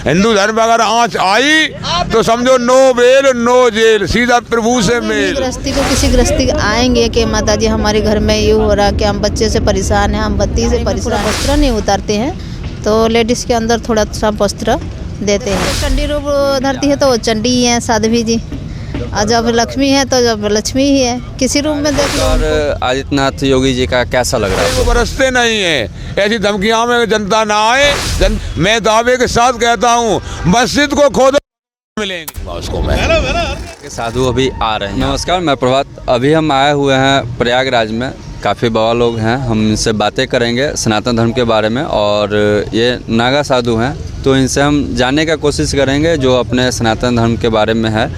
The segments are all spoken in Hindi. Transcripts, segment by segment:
हिंदू धर्म अगर आँच आई तो समझो नो बेल नो जेल, सीधा प्रभु से मेल। गृहस्थी को किसी गृहस्थी आएंगे कि माता जी हमारे घर में ये हो रहा कि हम बच्चे से परेशान हैं, हम बत्ती से परेशान, वस्त्र नहीं उतारते हैं तो लेडीज़ के अंदर थोड़ा सा वस्त्र देते हैं। चंडी रूप धरती है तो वो चंडी ही है साध्वी जी, और जब लक्ष्मी है तो जब लक्ष्मी ही है, किसी रूप में देख लो। और आदित्यनाथ योगी जी का कैसा लग रहा है? वो बरसते नहीं है, ऐसी धमकियां में जनता ना आए। मैं दावे के साथ कहता हूँ मस्जिद को खोदो मिलेंगे उसको। मैं साधु अभी आ रहे हैं। नमस्कार, मैं प्रभात। अभी हम आए हुए हैं प्रयागराज में, काफ़ी बाबा लोग हैं, हम इनसे बातें करेंगे सनातन धर्म के बारे में। और ये नागा साधु हैं तो इनसे हम जानने का कोशिश करेंगे जो अपने सनातन धर्म के बारे में है।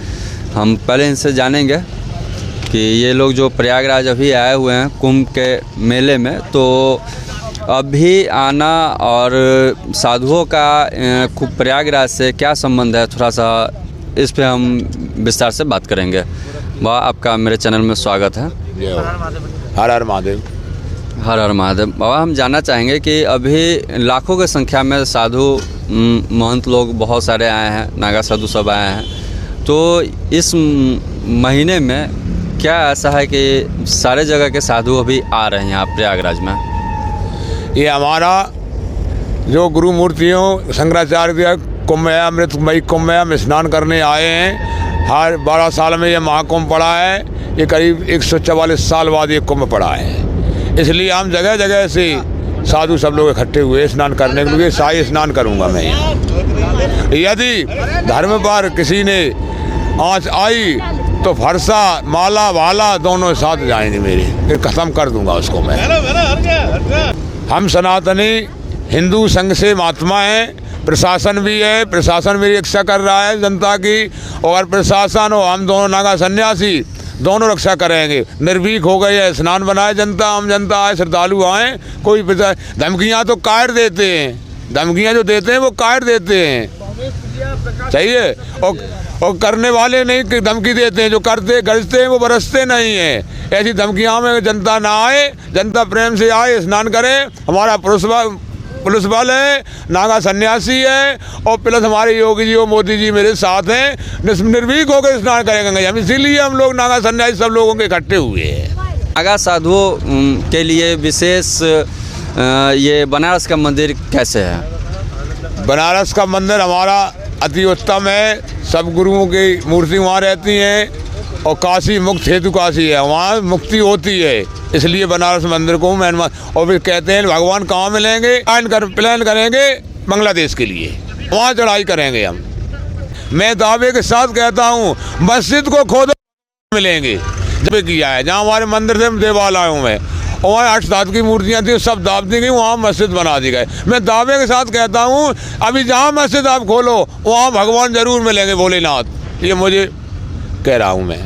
हम पहले इनसे जानेंगे कि ये लोग जो प्रयागराज अभी आए हुए हैं कुंभ के मेले में, तो अभी आना और साधुओं का प्रयागराज से क्या संबंध है, थोड़ा सा इस पे हम विस्तार से बात करेंगे। वाह, आपका मेरे चैनल में स्वागत है। हर हर महादेव। हर हर महादेव। बाबा, हम जानना चाहेंगे कि अभी लाखों की संख्या में साधु महंत लोग बहुत सारे आए हैं, नागा साधु सब आए हैं, तो इस महीने में क्या ऐसा है कि सारे जगह के साधु अभी आ रहे हैं यहाँ प्रयागराज में? ये हमारा जो गुरु मूर्तियों शंकराचार्य अमृतमयी कुंभ में स्नान करने आए हैं। हर 12 साल में ये महाकुंभ पड़ा है, ये करीब 144 साल बाद ये कुंभ पड़ा है। इसलिए हम जगह जगह से साधु सब लोग इकट्ठे हुए स्नान करने के लिए। शाही स्नान करूँगा मैं यहाँ। यदि धर्म पर किसी ने आँच आई तो फरसा माला वाला दोनों साथ जाएंगे मेरे, फिर ख़त्म कर दूंगा उसको मैं। हम सनातनी हिंदू संघ से महात्मा हैं, प्रशासन भी है, प्रशासन मेरी रक्षा कर रहा है जनता की, और प्रशासन और हम दोनों नागा सन्यासी दोनों रक्षा करेंगे। निर्भीक हो गए है, स्नान बनाए जनता, हम जनता आए, श्रद्धालु आए। कोई धमकियाँ तो काट देते हैं, धमकियाँ जो देते हैं वो काट देते हैं, चाहिए। और करने वाले नहीं कि धमकी देते हैं, जो करते गरजते हैं वो बरसते नहीं हैं। ऐसी धमकियां में जनता ना आए, जनता प्रेम से आए, स्नान करें। हमारा पुलिस बल है, नागा सन्यासी है, और प्लस हमारे योगी जी और मोदी जी मेरे साथ हैं, निर्भीक होकर स्नान करेंगे हम। इसीलिए हम लोग नागा सन्यासी सब लोगों के इकट्ठे हुए हैं। नागा साधुओं के लिए विशेष ये बनारस का मंदिर कैसे है? बनारस का मंदिर हमारा अति उत्तम है, सब गुरुओं की मूर्ति वहाँ रहती हैं, और काशी मुक्त हेतु काशी है, वहाँ मुक्ति होती है। इसलिए बनारस मंदिर को मैं, और फिर कहते हैं भगवान कहाँ मिलेंगे, प्लान करेंगे बांग्लादेश के लिए, वहाँ चढ़ाई करेंगे हम। मैं दावे के साथ कहता हूँ मस्जिद को खोदो मिलेंगे, जब किया है जहाँ हमारे मंदिर थे देवालयों में, और वहाँ 8 धातु की मूर्तियाँ थी, सब दाब दी गई, वहाँ मस्जिद बना दी गए। मैं दावे के साथ कहता हूँ अभी जहाँ मस्जिद आप खोलो वहाँ भगवान जरूर मिलेंगे भोलेनाथ, ये मुझे कह रहा हूँ मैं।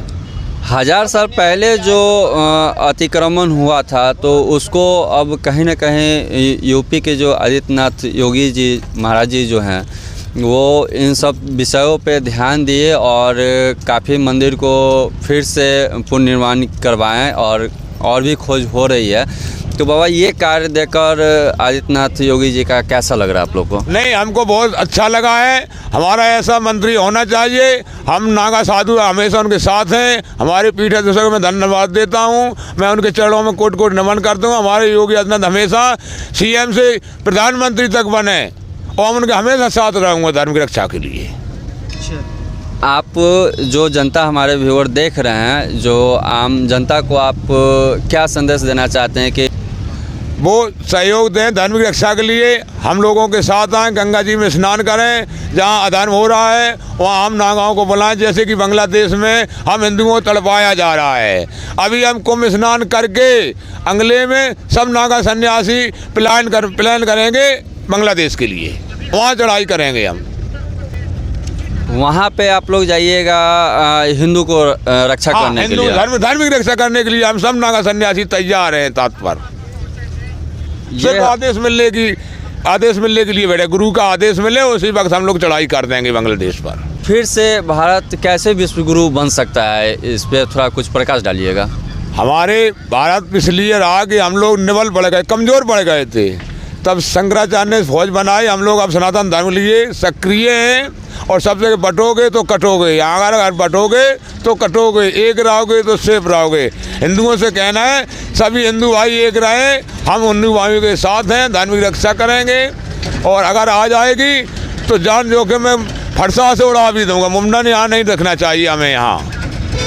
1000 साल पहले जो अतिक्रमण हुआ था तो उसको अब कहीं ना कहीं यूपी के जो आदित्यनाथ योगी जी महाराज जी जो हैं वो इन सब विषयों पे ध्यान दिए और काफ़ी मंदिर को फिर से पुनर्निर्माण करवाएं, और भी खोज हो रही है। तो बाबा, ये कार्य देखकर आदित्यनाथ योगी जी का कैसा लग रहा है आप लोग को? नहीं, हमको बहुत अच्छा लगा है। हमारा ऐसा मंत्री होना चाहिए। हम नागा साधु हमेशा उनके साथ हैं। हमारे पीठाधीशों को मैं धन्यवाद देता हूँ, मैं उनके चरणों में कोट कोट नमन करता हूँ। हमारे योगी आदित्यनाथ हमेशा CM से प्रधानमंत्री तक बने, और हम उनके हमेशा साथ रहूँगा धर्म की रक्षा के लिए। आप जो जनता हमारे व्यूअर देख रहे हैं, जो आम जनता को आप क्या संदेश देना चाहते हैं कि वो सहयोग दें धर्म की रक्षा के लिए, हम लोगों के साथ आएँ, गंगा जी में स्नान करें, जहाँ अधर्म हो रहा है वहाँ हम नागाओं को बुलाएं। जैसे कि बांग्लादेश में हम हिंदुओं को तड़पाया जा रहा है, अभी हम कुंभ स्नान करके अंगले में सब नागा सन्यासी प्लान करेंगे बांग्लादेश के लिए, वहाँ चढ़ाई करेंगे हम। वहाँ पे आप लोग जाइएगा हिंदू को रक्षा करने के लिए, धर्म की रक्षा करने के लिए हम सब नागा सन्यासी तैयार हैं, तत्पर। सिर्फ आदेश मिलने के लिए बैठे, गुरु का आदेश मिले उसी वक्त हम लोग चढ़ाई कर देंगे बांग्लादेश पर। फिर से भारत कैसे विश्व गुरु बन सकता है, इस पे थोड़ा कुछ प्रकाश डालिएगा। हमारे भारत इसलिए रहा कि हम लोग निबल पड़ गए, कमज़ोर पड़ गए थे। तब शंकराचार्य ने फौज बनाई। हम लोग अब सनातन धर्म लिए सक्रिय हैं और सब जगह बटोगे तो कटोगे, अगर बटोगे तो कटोगे, एक रहोगे तो सेफ रहोगे। हिंदुओं से कहना है सभी हिंदू भाई एक रहें, हम हिंदू भाइयों के साथ हैं, धर्म की रक्षा करेंगे। और अगर आ जाएगी तो जान जोखिम में फरसा से उड़ा भी दूंगा। मुंडन यहाँ नहीं रखना चाहिए हमें। यहाँ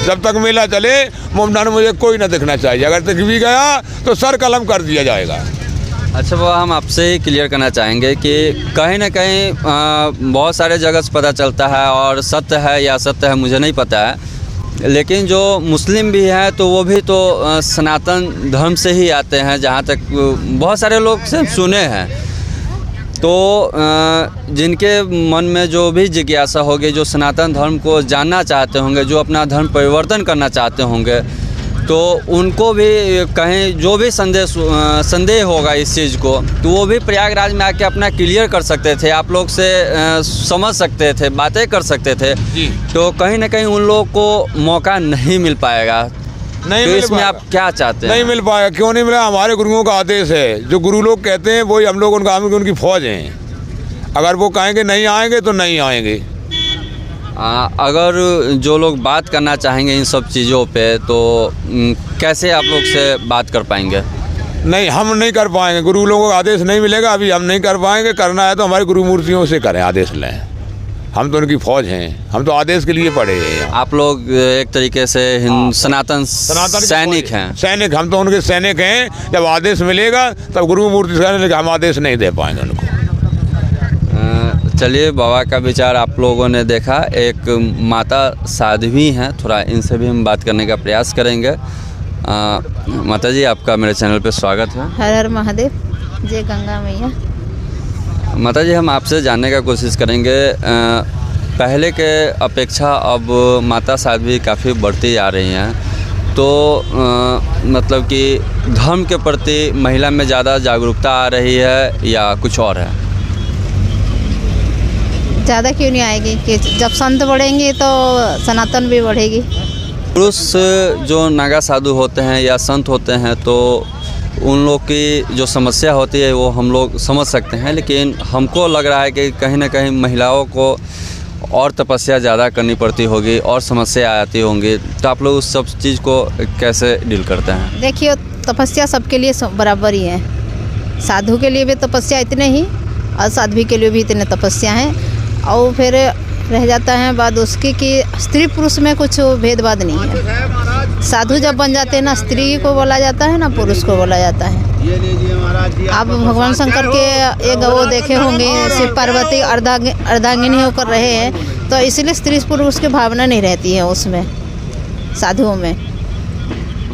जब तक मेला चले मुंडन मुझे कोई ना दिखना चाहिए। अगर दिख भी गया तो सर कलम कर दिया जाएगा। अच्छा बाबा, हम आपसे ही क्लियर करना चाहेंगे कि कहीं ना कहीं बहुत सारे जगह से पता चलता है, और सत्य है या असत्य है मुझे नहीं पता है, लेकिन जो मुस्लिम भी हैं तो वो भी तो सनातन धर्म से ही आते हैं, जहाँ तक बहुत सारे लोग से सुने हैं। तो जिनके मन में जो भी जिज्ञासा होगी, जो सनातन धर्म को जानना चाहते होंगे, जो अपना धर्म परिवर्तन करना चाहते होंगे, तो उनको भी कहीं जो भी संदेह होगा इस चीज़ को, तो वो भी प्रयागराज में आके अपना क्लियर कर सकते थे, आप लोग से समझ सकते थे, बातें कर सकते थे। तो कहीं ना कहीं उन लोगों को मौका नहीं मिल पाएगा। नहीं, तो इसमें आप क्या चाहते हैं? नहीं मिल पाएगा। क्यों नहीं मिला? हमारे गुरुओं का आदेश है। जो गुरु लोग कहते हैं वही हम लोग उनकी फौज हैं। अगर वो कहेंगे नहीं आएंगे तो नहीं आएंगे। अगर जो लोग बात करना चाहेंगे इन सब चीज़ों पे, तो कैसे आप लोग से बात कर पाएंगे? नहीं, हम नहीं कर पाएंगे। गुरु लोगों का आदेश नहीं मिलेगा, अभी हम नहीं कर पाएंगे। करना है तो हमारे गुरु मूर्तियों से करें, आदेश लें। हम तो उनकी फौज हैं, हम तो आदेश के लिए पड़े हैं। आप लोग एक तरीके से सनातन सैनिक हैं। सैनिक, हम तो उनके सैनिक हैं। जब आदेश मिलेगा तब गुरु मूर्ति से हम आदेश नहीं दे पाएंगे उनको। चलिए, बाबा का विचार आप लोगों ने देखा। एक माता साध्वी हैं, थोड़ा इनसे भी हम बात करने का प्रयास करेंगे। माता जी, आपका मेरे चैनल पे स्वागत है। हर हर महादेव, जय गंगा मैया। माता जी, हम आपसे जानने का कोशिश करेंगे, पहले के अपेक्षा अब माता साध्वी काफ़ी बढ़ती जा रही हैं, तो मतलब कि धर्म के प्रति महिला में ज़्यादा जागरूकता आ रही है या कुछ और है? ज़्यादा क्यों नहीं आएगी कि जब संत बढ़ेंगे तो सनातन भी बढ़ेगी। पुरुष जो नागा साधु होते हैं या संत होते हैं, तो उन लोग की जो समस्या होती है वो हम लोग समझ सकते हैं, लेकिन हमको लग रहा है कि कहीं ना कहीं महिलाओं को और तपस्या ज़्यादा करनी पड़ती होगी और समस्या आती होंगी। तो आप लोग उस सब चीज़ को कैसे डील करते हैं? देखिए, तपस्या सबके लिए बराबर ही है। साधु के लिए भी तपस्या इतने ही और साध्वी के लिए भी इतने तपस्या हैं। और फिर रह जाता है बात उसकी कि स्त्री पुरुष में कुछ भेदभाव नहीं है। साधु जब बन जाते हैं ना, स्त्री को बोला जाता है ना पुरुष को बोला जाता है। आप भगवान शंकर के एक वो देखे होंगे, शिव पार्वती अर्धांगिनी होकर रहे हैं, तो इसलिए स्त्री पुरुष की भावना नहीं रहती है उसमें, साधुओं में।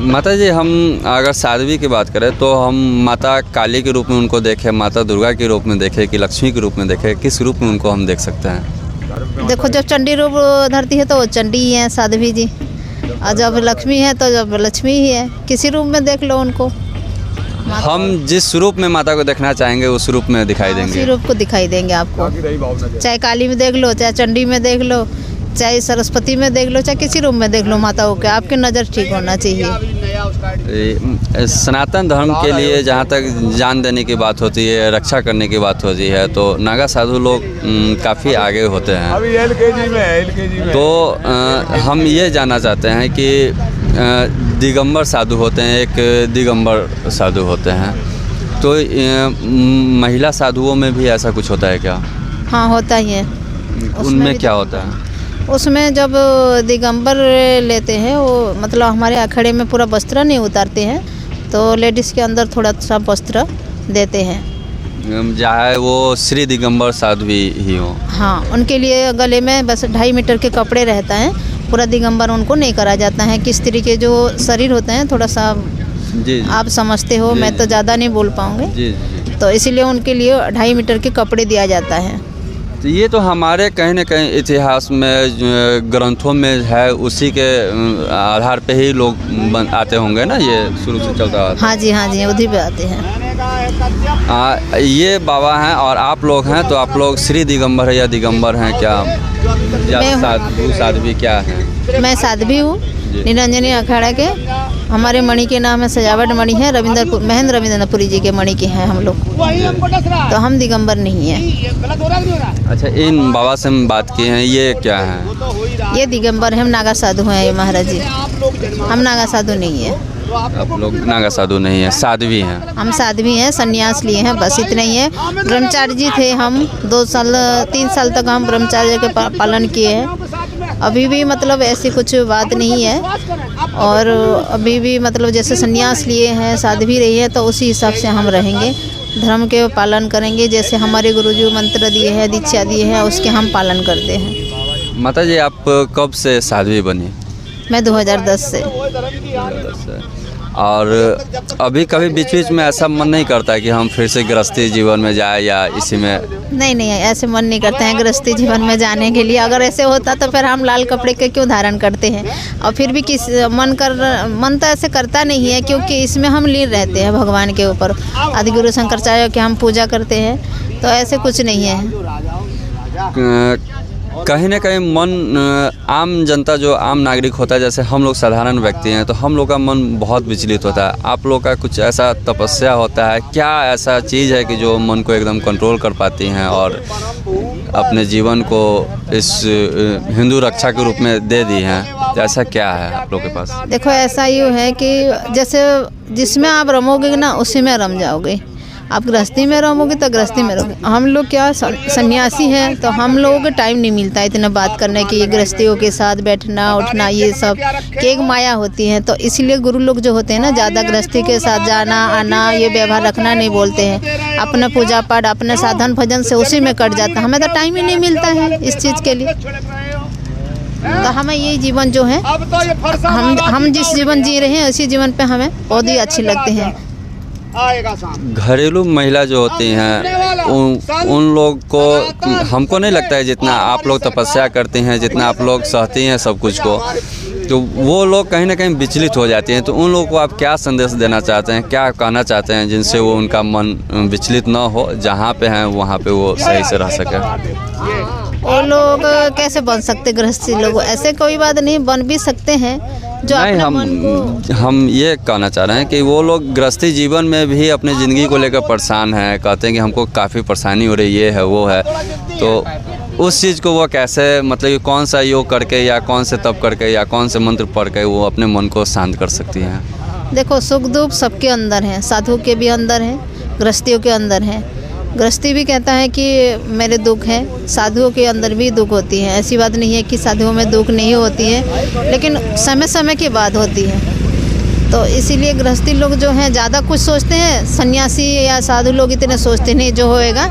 माता जी, हम अगर साध्वी की बात करें तो हम माता काली के रूप में उनको देखें, माता दुर्गा के रूप में देखें कि लक्ष्मी के रूप में देखें, किस रूप में उनको हम देख सकते हैं? देखो, जब चंडी रूप धरती है तो वो चंडी ही है साध्वी जी, और जब लक्ष्मी है तो जब लक्ष्मी ही है। किसी रूप में देख लो उनको। हम जिस रूप में माता को देखना चाहेंगे उस रूप में दिखाई देंगे। उसी रूप को दिखाई देंगे आपको। चाहे काली में देख लो, चाहे चंडी में देख लो, चाहे सरस्वती में देख लो, चाहे किसी रूप में देख लो माताओं के, आपकी नज़र ठीक होना चाहिए। सनातन धर्म के लिए जहाँ तक जान देने की बात होती है, रक्षा करने की बात होती है, तो नागा साधु लोग काफ़ी आगे होते हैं। अभी LKG में तो हम ये जानना चाहते हैं कि दिगंबर साधु होते हैं, एक दिगंबर साधु होते हैं, तो महिला साधुओं में भी ऐसा कुछ होता है क्या? हाँ, होता ही है। उनमें क्या होता है? उसमें जब दिगंबर लेते हैं, वो मतलब हमारे अखाड़े में पूरा वस्त्र नहीं उतारते हैं, तो लेडीज़ के अंदर थोड़ा सा वस्त्र देते हैं, चाहे वो श्री दिगंबर साध्वी ही हो। हाँ, उनके लिए गले में बस 2.5 मीटर के कपड़े रहता है। पूरा दिगंबर उनको नहीं करा जाता है। किस तरीके के जो शरीर होते हैं, थोड़ा सा जी आप समझते हो, मैं तो ज़्यादा नहीं बोल पाऊँगी, जी। तो इसीलिए उनके लिए 2.5 मीटर के कपड़े दिया जाता है। तो ये तो हमारे कहीं ना कहीं इतिहास में ग्रंथों में है, उसी के आधार पे ही लोग आते होंगे ना, ये शुरू से चलता है। हाँ जी, हाँ जी, उधर पे आते हैं। ये बाबा हैं और आप लोग हैं, तो आप लोग श्री दिगंबर है या दिगंबर हैं क्या, या साध्वी क्या है? मैं साध्वी हूँ, निरंजनी अखाड़ा के, हमारे मणि के नाम है सजावट मणि है, महेंद्र रविंद्रपुरी जी के मणि के हैं हम लोग, तो हम दिगंबर नहीं हैं। अच्छा, इन बाबा से हम बात किए हैं, ये क्या है? ये दिगंबर है, हम नागा साधु हैं ये महाराज जी, हम नागा साधु नहीं है। आप लोग नागा साधु नहीं है, साध्वी हैं? हम साध्वी हैं, संन्यास लिए हैं, बस इतना ही है। ब्रह्मचारी थे हम, 3 साल तक हम ब्रह्मचार्य के पालन किए हैं। अभी भी मतलब ऐसी कुछ बात नहीं है, और अभी भी मतलब जैसे संन्यास लिए हैं, साध्वी रही है, तो उसी हिसाब से हम रहेंगे, धर्म के पालन करेंगे। जैसे हमारे गुरुजी मंत्र दिए हैं, दीक्षा दिए हैं, उसके हम पालन करते हैं। माता जी, आप कब से साध्वी बनी? मैं 2010 से। और अभी कभी बीच बीच में ऐसा मन नहीं करता है कि हम फिर से गृहस्थी जीवन में जाए या इसी में? नहीं, ऐसे मन नहीं करते हैं गृहस्थी जीवन में जाने के लिए। अगर ऐसे होता तो फिर हम लाल कपड़े के क्यों धारण करते हैं। और फिर भी मन तो ऐसे करता नहीं है, क्योंकि इसमें हम लीन रहते हैं भगवान के ऊपर। आदिगुरु शंकराचार्य के हम पूजा करते हैं, तो ऐसे कुछ नहीं है। कहीं ना कहीं मन, आम जनता जो आम नागरिक होता है, जैसे हम लोग साधारण व्यक्ति हैं, तो हम लोग का मन बहुत विचलित होता है। आप लोग का कुछ ऐसा तपस्या होता है क्या, ऐसा चीज़ है कि जो मन को एकदम कंट्रोल कर पाती हैं और अपने जीवन को इस हिंदू रक्षा के रूप में दे दी हैं? ऐसा क्या है आप लोग के पास? देखो, ऐसा यूँ है कि जैसे जिसमें आप रमोगे ना, उसी में रम जाओगे। आप गृहस्थी में रहोगे तो गृहस्थी में रहोगे। हम लोग क्या सन्यासी हैं, तो हम लोगों को टाइम नहीं मिलता इतना बात करने की, गृहस्थियों के साथ बैठना उठना, ये सब की एक माया होती है। तो इसलिए गुरु लोग जो होते हैं ना, ज़्यादा गृहस्थी के साथ जाना आना, ये व्यवहार रखना नहीं बोलते हैं। अपना पूजा पाठ, अपने साधन भजन से उसी में कट जाता है। हमें तो टाइम ही नहीं मिलता है इस चीज़ के लिए। तो हमें ये जीवन जो है, हम जिस जीवन जी रहे हैं, उसी जीवन पे हमें बहुत ही अच्छी लगते हैं। घरेलू महिला जो होती हैं, उन लोग को हमको नहीं लगता है जितना आप लोग तपस्या करती हैं, जितना आप लोग सहती हैं सब कुछ को, तो वो लोग कहीं ना कहीं विचलित हो जाती हैं। तो उन लोगों को आप क्या संदेश देना चाहते हैं, क्या कहना चाहते हैं, जिनसे वो उनका मन विचलित ना हो, जहाँ पे हैं वहाँ पे वो सही से रह सके? वो लोग कैसे बन सकते गृहस्थी लोग? ऐसे कोई बात नहीं, बन भी सकते हैं। जो नहीं, हम ये कहना चाह रहे हैं कि वो लोग गृहस्थी जीवन में भी अपनी ज़िंदगी को लेकर परेशान हैं, कहते हैं कि हमको काफ़ी परेशानी हो रही, ये है वो है। तो उस चीज़ को वो कैसे, मतलब कि कौन सा योग करके या कौन से तप करके या कौन से मंत्र पढ़ के वो अपने मन को शांत कर सकती हैं? देखो, सुख दुख सबके अंदर है, साधु के भी अंदर है, गृहस्थियों के अंदर है। गृहस्थी भी कहता है कि मेरे दुख हैं, साधुओं के अंदर भी दुख होती है। ऐसी बात नहीं है कि साधुओं में दुख नहीं होती है, लेकिन समय समय के बाद होती है। तो इसीलिए गृहस्थी लोग जो हैं ज़्यादा कुछ सोचते हैं, सन्यासी या साधु लोग इतने सोचते नहीं। जो होएगा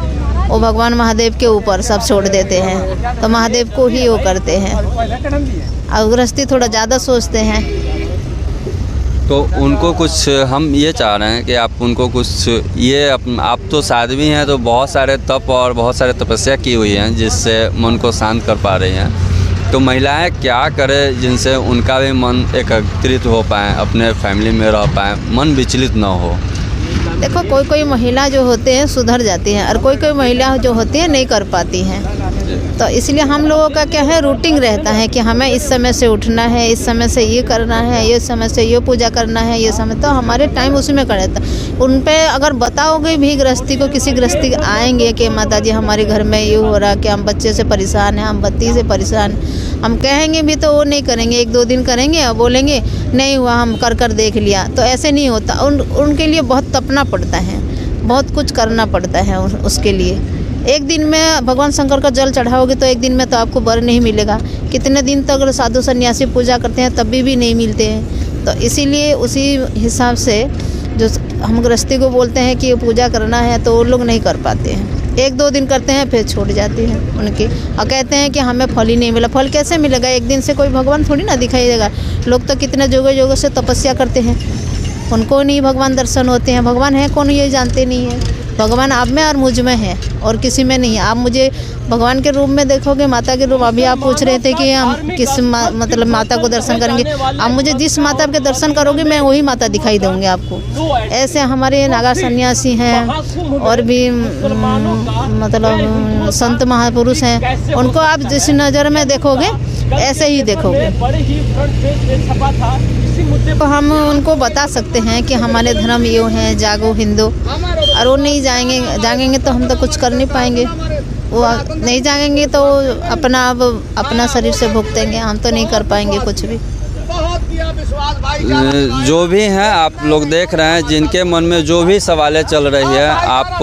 वो भगवान महादेव के ऊपर सब छोड़ देते हैं, तो महादेव को ही वो करते हैं। और गृहस्थी थोड़ा ज़्यादा सोचते हैं। तो उनको कुछ हम ये चाह रहे हैं कि आप उनको कुछ ये आप तो साध्वी हैं, तो बहुत सारे तप और बहुत सारे तपस्या की हुई हैं जिससे मन को शांत कर पा रही हैं। तो महिलाएं क्या करें जिनसे उनका भी मन एकत्रित हो पाए, अपने फैमिली में रह पाए, मन विचलित ना हो? देखो, कोई महिला जो होते हैं सुधर जाती हैं, और कोई महिला जो होती है नहीं कर पाती हैं। तो इसलिए हम लोगों का क्या है, रूटीन रहता है कि हमें इस समय से उठना है, इस समय से ये करना है, ये समय से ये पूजा करना है, ये समय, तो हमारे टाइम उसी में कर रहता है। उन पे अगर बताओगे भी गृहस्थी को, किसी गृहस्थी आएंगे कि माता जी हमारे घर में ये हो रहा, कि हम बच्चे से परेशान हैं, हम बत्ती से परेशान, हम कहेंगे भी तो वो नहीं करेंगे। 1-2 दिन करेंगे और बोलेंगे नहीं हुआ, हम कर देख लिया। तो ऐसे नहीं होता। उनके लिए बहुत तपना पड़ता है, बहुत कुछ करना पड़ता है उसके लिए। एक दिन में भगवान शंकर का जल चढ़ाओगे तो एक दिन में तो आपको बर नहीं मिलेगा। कितने दिन तक अगर साधु सन्यासी पूजा करते हैं तब भी नहीं मिलते हैं। तो इसीलिए उसी हिसाब से जो हम गृहस्थी को बोलते हैं कि पूजा करना है, तो वो लोग नहीं कर पाते हैं। 1-2 दिन करते हैं फिर छूट जाती हैं उनकी, और कहते हैं कि हमें फल ही नहीं मिला। फल कैसे मिलेगा? एक दिन से कोई भगवान थोड़ी ना दिखाई देगा। लोग तो कितने जोगों से तपस्या करते हैं, उनको नहीं भगवान दर्शन होते हैं। भगवान है कौन ये जानते नहीं है। भगवान आप में और मुझ में है, और किसी में नहीं है। आप मुझे भगवान के रूप में देखोगे, माता के रूप। अभी आप पूछ रहे थे कि हम किस मतलब माता को दर्शन करेंगे। आप मुझे जिस माता के दर्शन करोगे, मैं वही माता दिखाई दूँगी आपको। ऐसे हमारे नागा सन्यासी हैं, और भी मतलब संत महापुरुष हैं, उनको आप जिस नज़र में देखोगे ऐसे ही देखोगे। तो हम उनको बता सकते हैं कि हमारे धर्म ये हैं, जागो हिंदू, और वो नहीं जागेंगे तो हम तो कुछ कर नहीं पाएंगे। वो नहीं जागेंगे तो अपना शरीर से भुगतेंगे, हम तो नहीं कर पाएंगे कुछ भी। जो भी हैं आप लोग देख रहे हैं, जिनके मन में जो भी सवालें चल रही है, आप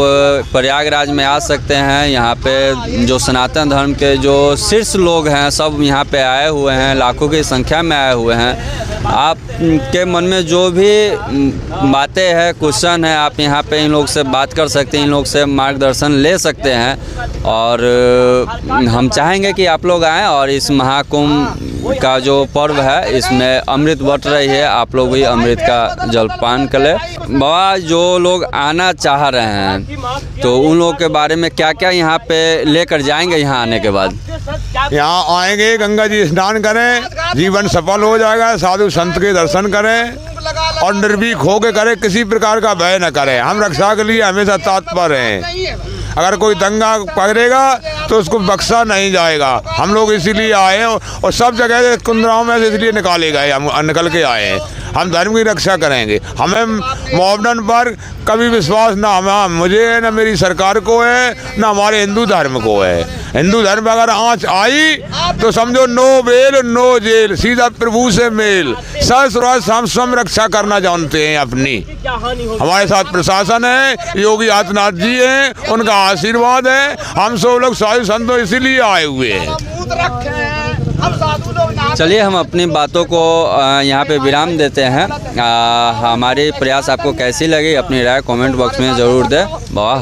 प्रयागराज में आ सकते हैं। यहाँ पे जो सनातन धर्म के जो शीर्ष लोग हैं सब यहाँ पे आए हुए हैं, लाखों की संख्या में आए हुए हैं। आप के मन में जो भी बातें हैं, क्वेश्चन है, आप यहाँ पे इन लोग से बात कर सकते हैं, इन लोग से मार्गदर्शन ले सकते हैं। और हम चाहेंगे कि आप लोग आएँ और इस महाकुंभ का जो पर्व है इसमें अमृत बट रही है, आप लोग भी अमृत का जलपान करें। बाबा, जो लोग आना चाह रहे हैं तो उन लोगों के बारे में क्या क्या यहाँ पे लेकर जाएंगे? यहाँ आने के बाद यहाँ आएंगे, गंगा जी स्नान करें, जीवन सफल हो जाएगा। साधु संत के दर्शन करें और निर्भीक होकर करें, किसी प्रकार का भय न करें। हम रक्षा के लिए हमेशा तत्पर हैं। अगर कोई दंगा पकड़ेगा तो उसको बख्शा नहीं जाएगा। हम लोग इसीलिए आए हैं और सब जगह से कुंदराओं में से इसलिए निकाले गए, हम निकल के आए हैं। हम धर्म की रक्षा करेंगे। हमें मॉडर्न पर कभी विश्वास ना मुझे है, ना मेरी सरकार को है, ना हमारे हिंदू धर्म को है। हिंदू धर्म में अगर आँच आई तो समझो नो बेल नो जेल, सीधा प्रभु से मेल। सर्वस्व हम स्वयं रक्षा करना जानते हैं अपनी। हमारे साथ प्रशासन है, योगी आदित्यनाथ जी हैं, उनका आशीर्वाद है। हम सब लोग साधु संतों इसीलिए आए हुए हैं। चलिए, हम अपनी बातों को यहाँ पे विराम देते हैं। हमारे प्रयास आपको कैसी लगी, अपनी राय कमेंट बॉक्स में ज़रूर दें। बाबा